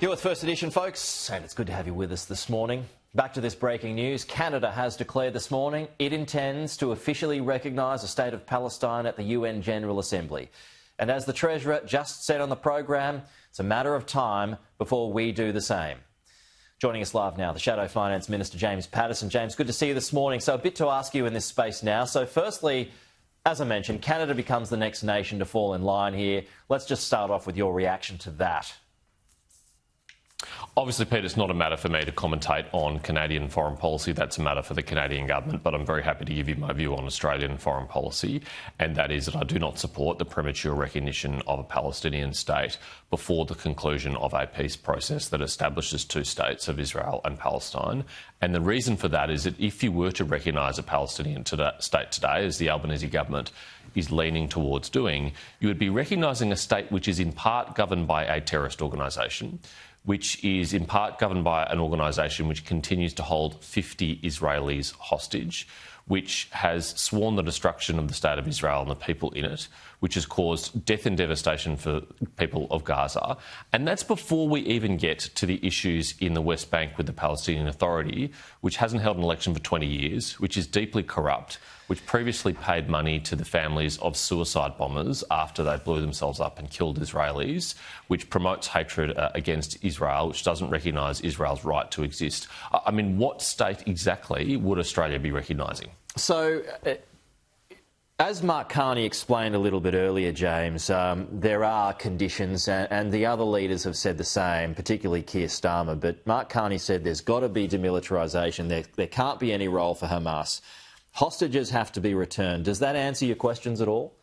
You're with First Edition, folks, and it's good to have you with us this morning. Back to this breaking news. Canada has declared this morning it intends to officially recognise a state of Palestine at the UN General Assembly. And as the Treasurer just said on the program, it's a matter of time before we do the same. Joining us live now, the Shadow Finance Minister, James Patterson. James, good to see you this morning. So a bit to ask you in this space now. So firstly, as I mentioned, Canada becomes the next nation to fall in line here. Let's just start off with your reaction to that. Obviously, Pete, it's not a matter for me to commentate on Canadian foreign policy. That's a matter for the Canadian government. But I'm very happy to give you my view on Australian foreign policy, and that is that I do not support the premature recognition of a Palestinian state before the conclusion of a peace process that establishes two states of Israel and Palestine. And the reason for that is that if you were to recognise a Palestinian state today, as the Albanese government is leaning towards doing, you would be recognising a state which is in part governed by a terrorist organisation, which is in part governed by an organisation which continues to hold 50 Israelis hostage, which has sworn the destruction of the State of Israel and the people in it, which has caused death and devastation for people of Gaza. And that's before we even get to the issues in the West Bank with the Palestinian Authority, which hasn't held an election for 20 years, which is deeply corrupt, which previously paid money to the families of suicide bombers after they blew themselves up and killed Israelis, which promotes hatred against Israel, which doesn't recognise Israel's right to exist. I mean, what state exactly would Australia be recognising? So, as Mark Carney explained a little bit earlier, James, there are conditions, and the other leaders have said the same, particularly Keir Starmer. But Mark Carney said there's got to be demilitarisation. There can't be any role for Hamas. Hostages have to be returned. Does that answer your questions at all?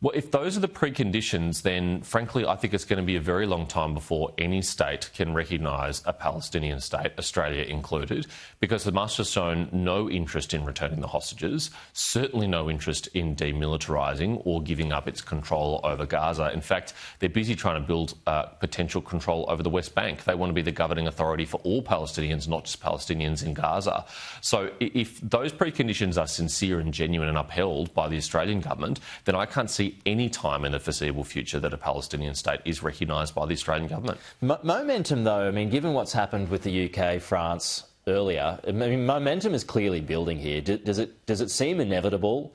Well, if those are the preconditions, then frankly, I think it's going to be a very long time before any state can recognise a Palestinian state, Australia included, because Hamas has shown no interest in returning the hostages, certainly no interest in demilitarising or giving up its control over Gaza. In fact, they're busy trying to build potential control over the West Bank. They want to be the governing authority for all Palestinians, not just Palestinians in Gaza. So if those preconditions are sincere and genuine and upheld by the Australian government, then I can't see any time in the foreseeable future that a Palestinian state is recognised by the Australian government. Momentum, though, I mean, given what's happened with the UK, France earlier, I mean, momentum is clearly building here. Does it seem inevitable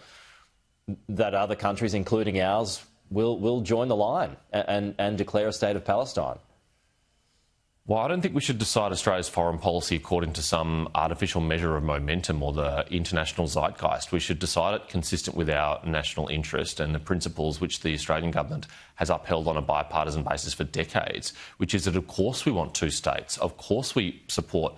that other countries, including ours, will join the line and declare a state of Palestine? Well, I don't think we should decide Australia's foreign policy according to some artificial measure of momentum or the international zeitgeist. We should decide it consistent with our national interest and the principles which the Australian government has upheld on a bipartisan basis for decades, which is that, of course, we want two states. Of course, we support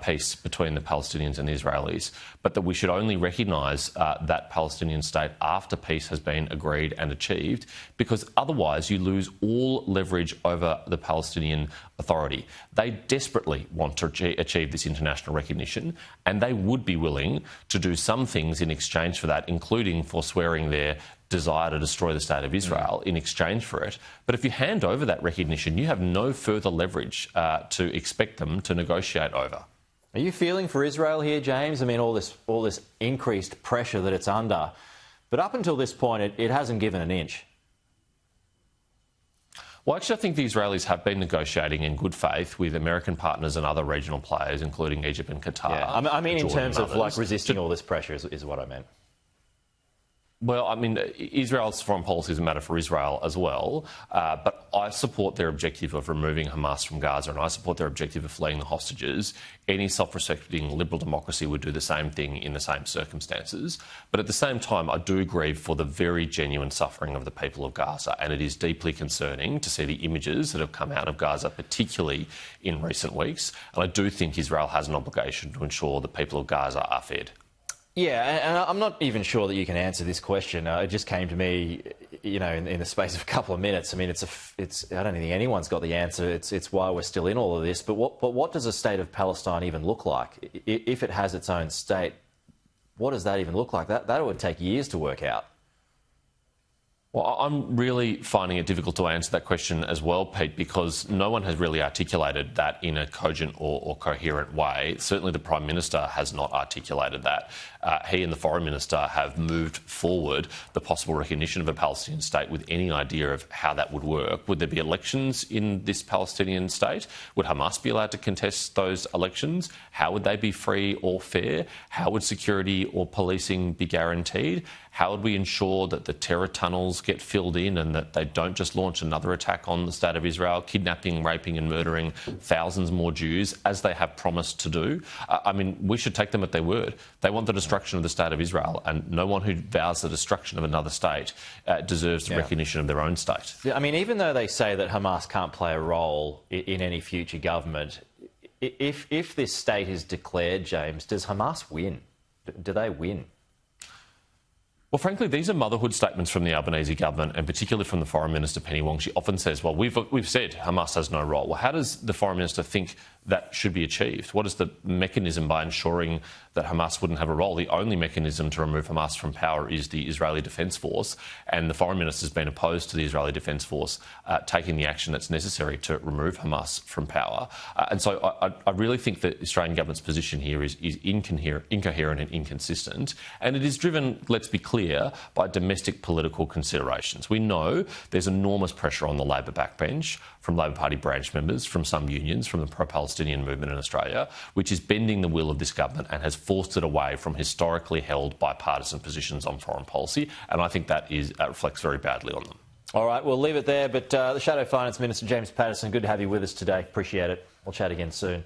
peace between the Palestinians and the Israelis, but that we should only recognise that Palestinian state after peace has been agreed and achieved, because otherwise you lose all leverage over the Palestinian Authority. They desperately want to achieve this international recognition, and they would be willing to do some things in exchange for that, including forswearing their desire to destroy the State of Israel in exchange for it. But if you hand over that recognition, you have no further leverage to expect them to negotiate over. Are you feeling for Israel here, James? I mean, all this increased pressure that it's under. But up until this point, it hasn't given an inch. Well, actually, I think the Israelis have been negotiating in good faith with American partners and other regional players, including Egypt and Qatar. Yeah, I mean in terms of like resisting all this pressure is what I meant. Well, I mean, Israel's foreign policy is a matter for Israel as well, but I support their objective of removing Hamas from Gaza, and I support their objective of fleeing the hostages. Any self-respecting liberal democracy would do the same thing in the same circumstances. But at the same time, I do grieve for the very genuine suffering of the people of Gaza, and it is deeply concerning to see the images that have come out of Gaza, particularly in recent weeks. And I do think Israel has an obligation to ensure the people of Gaza are fed. Yeah, and I'm not even sure that you can answer this question. It just came to me, you know, in the space of a couple of minutes. I mean, I don't think anyone's got the answer. It's why we're still in all of this. But what does a state of Palestine even look like? If it has its own state, what does that even look like? That would take years to work out. Well, I'm really finding it difficult to answer that question as well, Pete, because no one has really articulated that in a cogent or coherent way. Certainly the Prime Minister has not articulated that. He and the Foreign Minister have moved forward the possible recognition of a Palestinian state with any idea of how that would work. Would there be elections in this Palestinian state? Would Hamas be allowed to contest those elections? How would they be free or fair? How would security or policing be guaranteed? How would we ensure that the terror tunnels get filled in and that they don't just launch another attack on the State of Israel, kidnapping, raping and murdering thousands more Jews, as they have promised to do? I mean, we should take them at their word. They want the destruction of the State of Israel, and no one who vows the destruction of another state deserves the recognition of their own state. I mean, even though they say that Hamas can't play a role in any future government, if this state is declared, James, does Hamas win? Do they win? Well, frankly, these are motherhood statements from the Albanese government, and particularly from the Foreign Minister, Penny Wong. She often says, well, we've said Hamas has no role. Well, how does the Foreign Minister think that should be achieved? What is the mechanism by ensuring that Hamas wouldn't have a role? The only mechanism to remove Hamas from power is the Israeli Defence Force, and the Foreign Minister has been opposed to the Israeli Defence Force taking the action that's necessary to remove Hamas from power. And so I really think that the Australian government's position here is incoherent and inconsistent, and it is driven, let's be clear, by domestic political considerations. We know there's enormous pressure on the Labor backbench from Labor Party branch members, from some unions, from the pro-Palestinian movement in Australia, which is bending the will of this government and has forced it away from historically held bipartisan positions on foreign policy, and I think that reflects very badly on them. All right, we'll leave it there, but the Shadow Finance Minister, James Patterson, good to have you with us today. Appreciate it. We'll chat again soon.